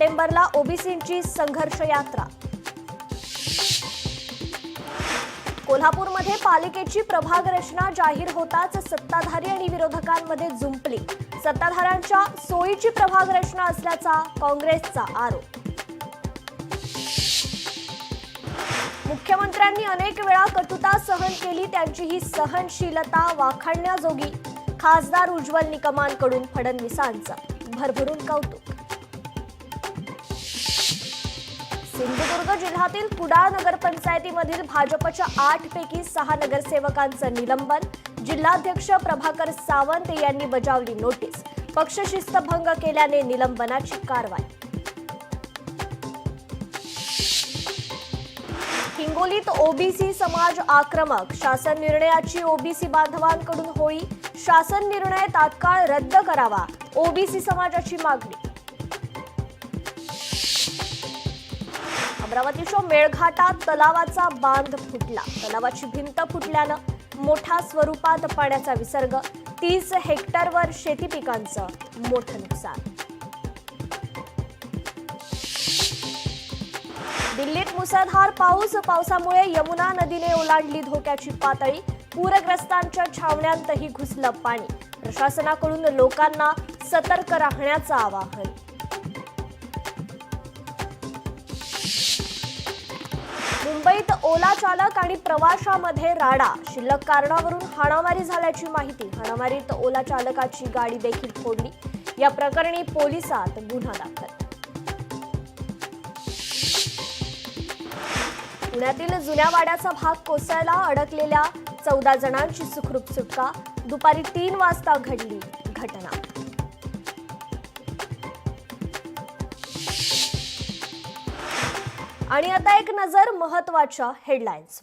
सप्टेंबरला ओबीसींची संघर्ष यात्रा। कोल्हापूरमध्ये पालिकेची प्रभाग रचना जाहीर होताच सत्ताधारी आणि विरोधकांमध्ये जुंपली। सत्ताधाऱ्यांच्या सोयीची प्रभाग रचना असल्याचा काँग्रेसचा आरोप। मुख्यमंत्र्यांनी अनेक वेळा कटुता सहन केली, त्यांची ही सहनशीलता वाखाणण्याजोगी। खासदार उज्ज्वल निकमांकडून फडणवीसांचं भरभरून कौतुक। सिंधुदुर्ग जिल्ह्यातील कुडाळ नगरपंचायतीमधील भाजपच्या 8 पैकी 6 नगरसेवकांचं निलंबन। जिल्हाध्यक्ष प्रभाकर सावंत यांनी बजावली नोटीस। पक्ष शिस्तभंग केल्याने निलंबनाची कारवाई। हिंगोलीत ओबीसी समाज आक्रमक। शासन निर्णयाची ओबीसी बांधवांकडून होळी। शासन निर्णय तात्काळ रद्द करावा, ओबीसी समाजाची मागणी। अमरावतीच्या मेळघाटात तलावाचा बांध फुटला। तलावाची भिंत फुटल्यानं मोठ्या स्वरूपात पाण्याचा विसर्ग। 30 हेक्टरवर शेती पिकांचं मोठं नुकसान। दिल्लीत मुसळधार पावसामुळे यमुना नदीने ओलांडली धोक्याची पातळी। पूरग्रस्तांच्या छावण्यांतही घुसलं पाणी। प्रशासनाकडून लोकांना सतर्क राहण्याचं आवाहन। मुंबईत ओला चालक आणि प्रवाशामध्ये राडा। शिल्लक कारणावरून हाणामारी झाल्याची माहिती। हाणामारीत ओला चालकाची गाडी देखील फोडली। या प्रकरणी पोलिसात गुन्हा दाखल। पुण्यातील जुन्या वाड्याचा भाग कोसळला। अडकलेल्या 14 जणांची सुखरूप सुटका। दुपारी 3 वाजता घडली घटना। आणि आता एक नजर महत्त्वाच्या हेडलाईन्सवर।